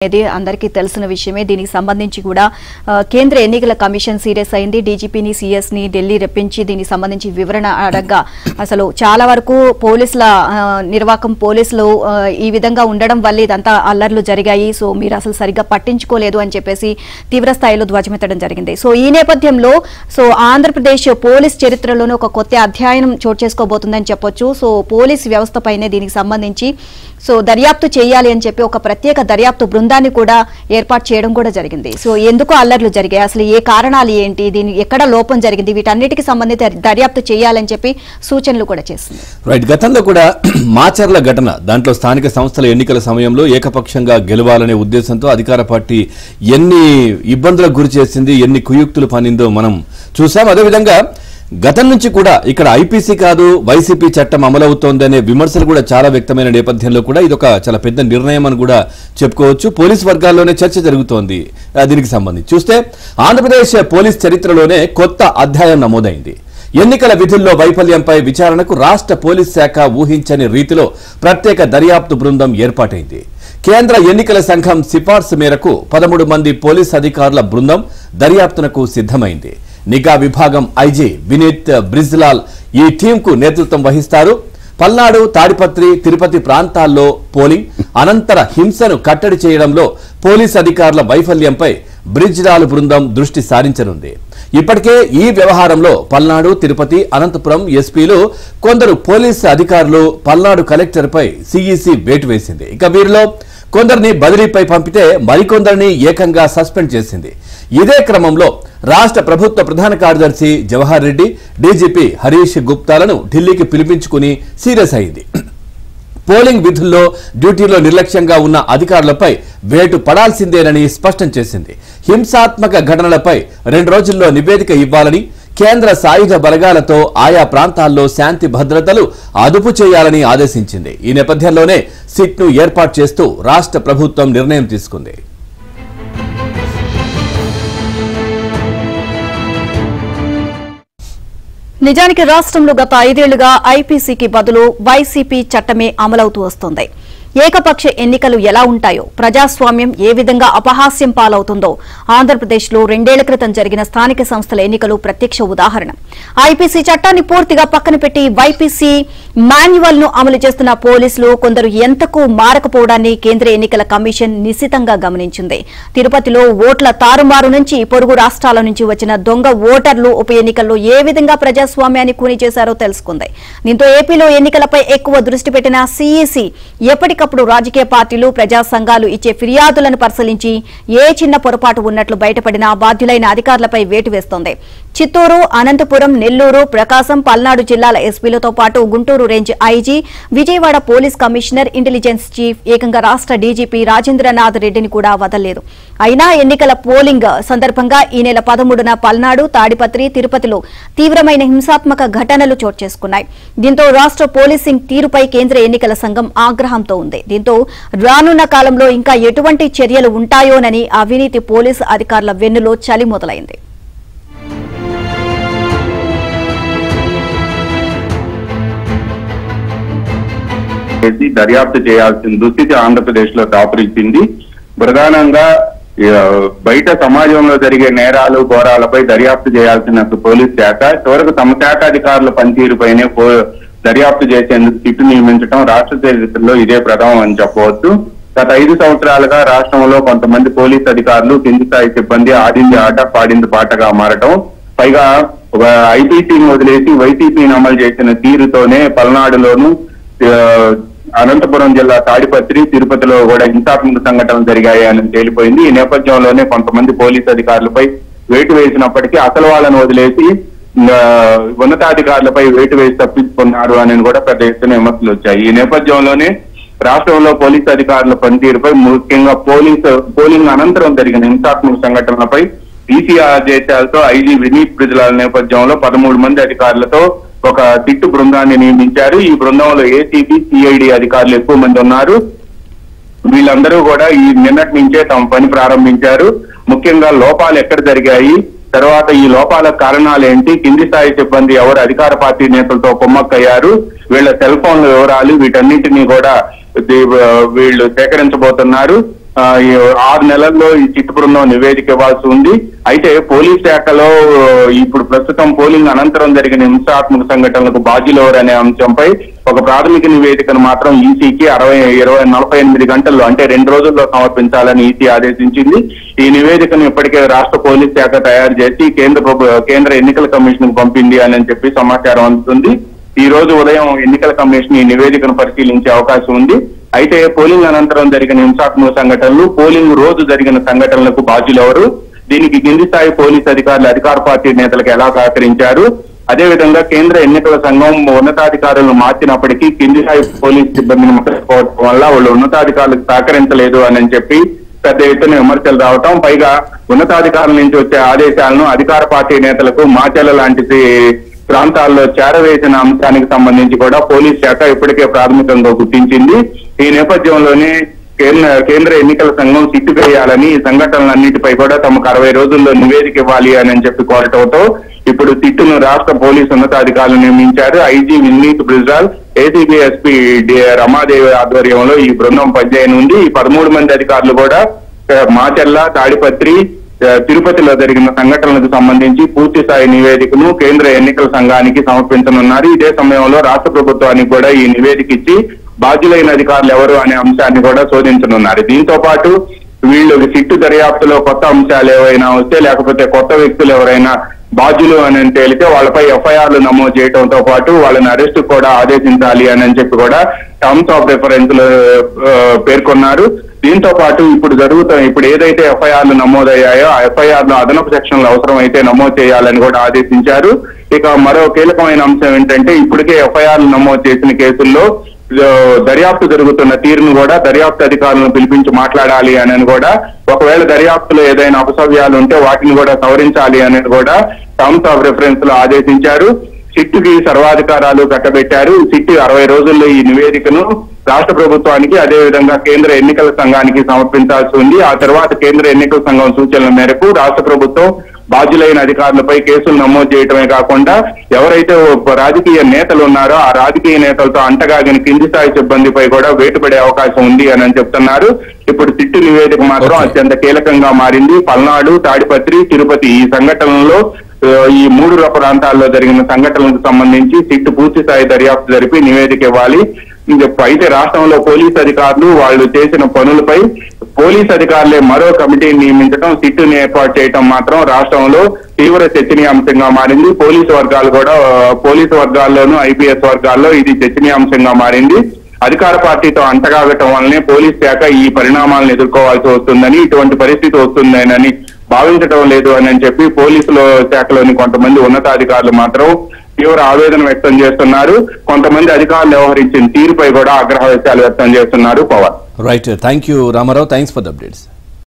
అనేది అందరికీ తెలిసిన విషయమే. దీనికి సంబంధించి కూడా కేంద్ర ఎన్నికల కమిషన్ సీరియస్ అయింది. డీజీపీని సీఎస్ ని ఢిల్లీ రప్పించి దీనికి సంబంధించి వివరణ అడగ్గా అసలు చాలా వరకు పోలీసుల నిర్వాకం పోలీసులు ఈ విధంగా ఉండడం వల్ల ఇదంతా అల్లర్లు జరిగాయి. సో మీరు అసలు సరిగ్గా పట్టించుకోలేదు అని చెప్పేసి తీవ్ర స్థాయిలో ధ్వజమెత్తడం జరిగింది. సో ఈ నేపథ్యంలో ఆంధ్రప్రదేశ్ పోలీస్ చరిత్రలోనే ఒక కొత్త అధ్యాయం చోటు చేసుకోబోతుందని చెప్పొచ్చు. సో పోలీస్ వ్యవస్థపైనే దీనికి సంబంధించి దర్యాప్తు చేయాలి అని చెప్పి ఒక ప్రత్యేక దర్యాప్తు బృందాన్ని కూడా ఏర్పాటు చేయడం కూడా జరిగింది. సో ఎందుకు అల్లర్లు జరిగాయి, అసలు ఏ కారణాలు ఏంటి, దీని ఎక్కడ లోపం జరిగింది, వీటన్నిటికి సంబంధించి దర్యాప్తు చేయాలని చెప్పి సూచనలు కూడా చేస్తుంది. రైట్, గతంలో కూడా మాచర్ల ఘటన, దాంట్లో స్థానిక సంస్థల ఎన్నికల సమయంలో ఏకపక్షంగా గెలవాలనే ఉద్దేశంతో అధికార పార్టీ ఎన్ని ఇబ్బందులకు గురి చేసింది, ఎన్ని కుయుక్తులు పనిందో మనం చూసాం. అదేవిధంగా గతం నుంచి కూడా ఇక్కడ ఐపీసీ కాదు వైసీపీ చట్టం అమలవుతోందనే విమర్శలు కూడా చాలా వ్యక్తమైన నేపథ్యంలో కూడా ఇదొక చాలా పెద్ద నిర్ణయం అని కూడా చెప్పుకోవచ్చు. పోలీస్ వర్గాల్లోనే చర్చ జరుగుతోంది. దీనికి సంబంధించి చూస్తే ఆంధ్రప్రదేశ్ పోలీస్ చరిత్రలోనే కొత్త అధ్యాయం నమోదైంది. ఎన్నికల విధుల్లో వైఫల్యంపై విచారణకు రాష్ట్ర పోలీస్ శాఖ ఊహించని రీతిలో ప్రత్యేక దర్యాప్తు బృందం ఏర్పాటైంది. కేంద్ర ఎన్నికల సంఘం సిఫార్సు మేరకు 13 మంది పోలీస్ అధికారుల బృందం దర్యాప్తునకు సిద్ధమైంది. నిఘా విభాగం ఐజీ వినీత్ బ్రిజ్లాల్ ఈ టీంకు నేతృత్వం వహిస్తారు. పల్నాడు, తాడిపత్రి, తిరుపతి ప్రాంతాల్లో పోలింగ్ అనంతర హింసను కట్టడి చేయడంలో పోలీస్ అధికారుల వైఫల్యంపై బ్రిజ్లాల్ బృందం దృష్టి సారించనుంది. ఇప్పటికే ఈ వ్యవహారంలో పల్నాడు, తిరుపతి, అనంతపురం ఎస్పీలు కొందరు పోలీసు అధికారులు పల్నాడు కలెక్టర్పై సిఈసి వేటు వేసింది. ఇక వీరిలో కొందరిని బదిలీపై పంపితే మరికొందరిని ఏకంగా సస్పెండ్ చేసింది. ఇదే క్రమంలో రాష్ట్ర ప్రభుత్వ ప్రధాన కార్యదర్శి జవహర్ రెడ్డి, డీజీపీ హరీష్ గుప్తాలను ఢిల్లీకి పిలిపించుకుని సీరియస్ అయింది. పోలింగ్ విధుల్లో డ్యూటీలో నిర్లక్ష్యంగా ఉన్న అధికారులపై వేటు పడాల్సిందేనని స్పష్టం చేసింది. హింసాత్మక ఘటనలపై 2 రోజుల్లో నివేదిక ఇవ్వాలని, కేంద్ర సాయుధ బలగాలతో ఆయా ప్రాంతాల్లో శాంతి భద్రతలు అదుపు చేయాలని ఆదేశించింది. ఈ నేపథ్యంలోనే సిట్ను ఏర్పాటు చేస్తూ రాష్ట్ర ప్రభుత్వం నిర్ణయం తీసుకుంది. నిజానికి రాష్ట్రంలో గత 5 ఏళ్లుగా ఐపీసీకి బదులు వైసీపీ చట్టమే అమలవుతూ వస్తోంది. ఏకపక్ష ఎన్నికలు ఎలా ఉంటాయో, ప్రజాస్వామ్యం ఏ విధంగా అపహాస్యం పాలవుతుందో ఆంధ్రప్రదేశ్లో 2 ఏళ్ల క్రితం జరిగిన స్థానిక సంస్థల ఎన్నికలు ప్రత్యక్ష ఉదాహరణ. ఐపీసీ చట్టాన్ని పూర్తిగా పక్కన పెట్టి వైపీసీ మాన్యువల్ ను అమలు చేస్తున్న పోలీసులు కొందరు ఎంతకు మారకపోవడాన్ని కేంద్ర ఎన్నికల కమిషన్ నిశితంగా గమనించింది. తిరుపతిలో ఓట్ల తారుమారు నుంచి పొరుగు రాష్ట్రాల నుంచి వచ్చిన దొంగ ఓటర్లు ఉప ఎన్నికల్లో ఏ విధంగా ప్రజాస్వామ్యాన్ని కూని చేశారో తెలుసుకుంది. దీంతో ఏపీలో ఎన్నికలపై ఎక్కువ దృష్టి పెట్టిన సీఈసీ ఎప్పటికప్పుడు రాజకీయ పార్టీలు, ప్రజా సంఘాలు ఇచ్చే ఫిర్యాదులను పరిశీలించి ఏ చిన్న పొరపాటు ఉన్నట్లు బయటపడిన బాధ్యులైన అధికారులపై వేటు వేస్తోంది. చిత్తూరు, అనంతపురం, నెల్లూరు, ప్రకాశం, పల్నాడు జిల్లాల ఎస్పీలతో పాటు Guntur range IG, Vijayawada police commissioner, intelligence chief, ఏకంగా రాష్ట్ర డీజీపీ రాజేంద్రనాథ్ రెడ్డిని కూడా వదలలేదు. అయినా ఎన్నికల పోలింగ్ సందర్భంగా ఈ నెల 13న పల్నాడు, తాడిపత్రి, తిరుపతిలో తీవ్రమైన హింసాత్మక ఘటనలు చోటు చేసుకున్నాయి. దీంతో రాష్ట్ర పోలీసింగ్ తీరుపై కేంద్ర ఎన్నికల సంఘం ఆగ్రహంతో ఉంది. దీంతో రానున్న కాలంలో ఇంకా ఎటువంటి చర్యలు ఉంటాయోనని అవినీతి పోలీసు అధికారుల వెన్నులో చలి మొదలైంది. దర్యాప్తు చేయాల్సిన దుస్థితి ఆంధ్రప్రదేశ్ లో దాపురించింది. ప్రధానంగా బయట సమాజంలో జరిగే నేరాలు, ఘోరాలపై దర్యాప్తు చేయాల్సిన పోలీస్ శాఖ చివరకు తమ శాఖ అధికారుల పనితీరుపైనే దర్యాప్తు చేసేందుకు సిట్టు నియమించడం రాష్ట్ర చరిత్రలో ఇదే ప్రథమం అని చెప్పవచ్చు. గత 5 సంవత్సరాలుగా రాష్ట్రంలో కొంతమంది పోలీస్ అధికారులు కింది స్థాయి సిబ్బంది ఆడింది ఆట పాడింది పాటగా మారటం, పైగా ఐపీసీని వదిలేసి వైసీపీని అమలు చేసిన తీరుతోనే పల్నాడులోను, అనంతపురం జిల్లా తాడిపత్రి, తిరుపతిలో కూడా హింసాత్మక సంఘటనలు జరిగాయి అని తేలిపోయింది. ఈ నేపథ్యంలోనే కొంతమంది పోలీసు అధికారులపై వేటు వేసినప్పటికీ అసలు వాళ్ళను వదిలేసి ఉన్నతాధికారులపై వేటు వేసి తప్పించుకున్నారు అని కూడా పెద్ద ఎత్తున విమర్శలు వచ్చాయి. ఈ నేపథ్యంలోనే రాష్ట్రంలో పోలీసు అధికారుల పనితీరుపై, ముఖ్యంగా పోలింగ్ అనంతరం జరిగిన హింసాత్మక సంఘటనలపై ఈసీ ఆదేశాలతో ఐజీ వినీత్ బ్రిజ్లాల్ నేపథ్యంలో 13 మంది అధికారులతో ఒక సిట్టు బృందాన్ని నియమించారు. ఈ బృందంలో ఏసీబీ, సిఐడి అధికారులు ఎక్కువ మంది ఉన్నారు. వీళ్ళందరూ కూడా ఈ నిన్నటి నుంచే తమ పని ప్రారంభించారు. ముఖ్యంగా లోపాలు ఎక్కడ జరిగాయి, తర్వాత ఈ లోపాల కారణాలు ఏంటి, కింది స్థాయి సిబ్బంది ఎవరు అధికార పార్టీ నేతలతో కుమ్మక్కయ్యారు, వీళ్ళ సెల్ ఫోన్ల వివరాలు, వీటన్నింటినీ కూడా వీళ్ళు సేకరించబోతున్నారు. 6 నెలల్లో ఈ చిట్టు బృందం నివేదిక ఇవ్వాల్సి ఉంది. అయితే పోలీస్ శాఖలో ఇప్పుడు ప్రస్తుతం పోలింగ్ అనంతరం జరిగిన హింసాత్మక సంఘటనలకు బాధ్యులెవరు అనే అంశంపై ఒక ప్రాథమిక నివేదికను మాత్రం ఈసీకి 48 గంటల్లో అంటే 2 రోజుల్లో సమర్పించాలని ఈసీ ఆదేశించింది. ఈ నివేదికను ఇప్పటికే రాష్ట్ర పోలీస్ శాఖ తయారు చేసి కేంద్ర ఎన్నికల కమిషన్ కు పంపింది అని చెప్పి సమాచారం అందుతుంది. ఈ రోజు ఉదయం ఎన్నికల కమిషన్ ఈ నివేదికను పరిశీలించే అవకాశం ఉంది. అయితే పోలింగ్ అనంతరం జరిగిన హింసాత్మక సంఘటనలు, పోలింగ్ రోజు జరిగిన సంఘటనలకు బాధ్యులెవరు, దీనికి కింది స్థాయి పోలీస్ అధికారులు అధికార పార్టీ నేతలకు ఎలా సహకరించారు, అదేవిధంగా కేంద్ర ఎన్నికల సంఘం ఉన్నతాధికారులను మార్చినప్పటికీ కింది స్థాయి పోలీస్ సిబ్బందిని మార్చుకోవడం వల్ల వాళ్ళు ఉన్నతాధికారులకు సహకరించలేదు అని చెప్పి పెద్ద ఎత్తున విమర్శలు రావటం, పైగా ఉన్నతాధికారుల నుంచి వచ్చే ఆదేశాలను అధికార పార్టీ నేతలకు మాచర్ల లాంటి ప్రాంతాల్లో చేరవేసిన అంశానికి సంబంధించి కూడా పోలీస్ శాఖ ఇప్పటికే ప్రాథమికంగా గుర్తించింది. ఈ నేపథ్యంలోనే కేంద్ర ఎన్నికల సంఘం సిట్టు వేయాలని ఈ సంఘటనలన్నిటిపై కూడా తమకు 60 రోజుల్లో నివేదిక ఇవ్వాలి అని చెప్పి కోరటంతో ఇప్పుడు సిట్టును రాష్ట్ర పోలీసు ఉన్నతాధికారులు నియమించారు. IG Vineet Brijlal, ACB SP Ramadevi ఆధ్వర్యంలో ఈ బృందం పనిచేయనుంది. ఈ 13 మంది అధికారులు కూడా మాచర్ల, తాడిపత్రి, తిరుపతిలో జరిగిన సంఘటనలకు సంబంధించి పూర్తి స్థాయి నివేదికను కేంద్ర ఎన్నికల సంఘానికి సమర్పించనున్నారు. ఇదే సమయంలో రాష్ట్ర ప్రభుత్వానికి కూడా ఈ నివేదిక ఇచ్చి బాధ్యులైన అధికారులు ఎవరు అనే అంశాన్ని కూడా శోధించనున్నారు. దీంతో పాటు వీళ్ళు సిట్టు దర్యాప్తులో కొత్త అంశాలు ఏవైనా వస్తే, లేకపోతే కొత్త వ్యక్తులు ఎవరైనా బాధ్యులు అని తేలితే వాళ్ళపై ఎఫ్ఐఆర్లు నమోదు చేయడంతో పాటు వాళ్ళని అరెస్టు కూడా ఆదేశించాలి అని చెప్పి కూడా టర్మ్స్ ఆఫ్ రిఫరెన్స్ పేర్కొన్నారు. దీంతో పాటు ఇప్పుడు ఏదైతే ఎఫ్ఐఆర్లు నమోదయ్యాయో ఆ ఎఫ్ఐఆర్ లో అదనపు సెక్షన్లు అవసరమైతే నమోదు చేయాలని కూడా ఆదేశించారు. ఇక మరో కీలకమైన అంశం ఏంటంటే ఇప్పటికే ఎఫ్ఐఆర్లు నమోదు చేసిన కేసుల్లో దర్యాప్తు జరుగుతున్న తీరును కూడా దర్యాప్తు అధికారులను పిలిపించి మాట్లాడాలి అని కూడా, ఒకవేళ దర్యాప్తులో ఏదైనా అపసవ్యాలు ఉంటే వాటిని కూడా సవరించాలి అనేది కూడా టర్మ్స్ ఆఫ్ రిఫరెన్స్ లో ఆదేశించారు. సిట్టుకి సర్వాధికారాలు కట్టబెట్టారు. సిట్టు 60 రోజుల్లో ఈ నివేదికను రాష్ట్ర ప్రభుత్వానికి అదేవిధంగా కేంద్ర ఎన్నికల సంఘానికి సమర్పించాల్సి ఉంది. ఆ తర్వాత కేంద్ర ఎన్నికల సంఘం సూచనల మేరకు రాష్ట్ర ప్రభుత్వం బాధ్యులైన అధికారులపై కేసులు నమోదు చేయడమే కాకుండా ఎవరైతే రాజకీయ నేతలు ఉన్నారో ఆ రాజకీయ నేతలతో అంటగాగిన కింది స్థాయి సిబ్బందిపై కూడా వేటుపడే అవకాశం ఉంది అని చెప్తున్నారు. ఇప్పుడు సిట్టు నివేదిక మాత్రం అత్యంత కీలకంగా మారింది. పల్నాడు, తాడిపత్రి, తిరుపతి ఈ సంఘటనలో ఈ 3 ప్రాంతాల్లో జరిగిన సంఘటనలకు సంబంధించి సిట్టు పూర్తి స్థాయి దర్యాప్తు జరిపి నివేదిక ఇవ్వాలి. అయితే రాష్ట్రంలో పోలీసు అధికారులు వాళ్ళు చేసిన పనులపై పోలీసు అధికారులే మరో కమిటీని నియమించడం, సిట్టుని ఏర్పాటు చేయడం మాత్రం రాష్ట్రంలో తీవ్ర చర్చనీయాంశంగా మారింది. పోలీసు వర్గాల్లోనూ ఐపీఎస్ వర్గాల్లో ఇది చర్చనీయాంశంగా మారింది. అధికార పార్టీతో అంటగాగటం వల్లనే పోలీస్ శాఖ ఈ పరిణామాలను ఎదుర్కోవాల్సి వస్తుందని, ఇటువంటి పరిస్థితి వస్తుందని భావించడం లేదు అని చెప్పి పోలీసుల శాఖలోని కొంతమంది ఉన్నతాధికారులు మాత్రం తీవ్ర ఆవేదన వ్యక్తం చేస్తున్నారు. కొంతమంది అధికారులు వ్యవహరించిన తీరుపై కూడా ఆగ్రహ వ్యక్తాలు వ్యక్తం చేస్తున్నారు. Pavan. Right, thank you Ramarao, thanks for the updates.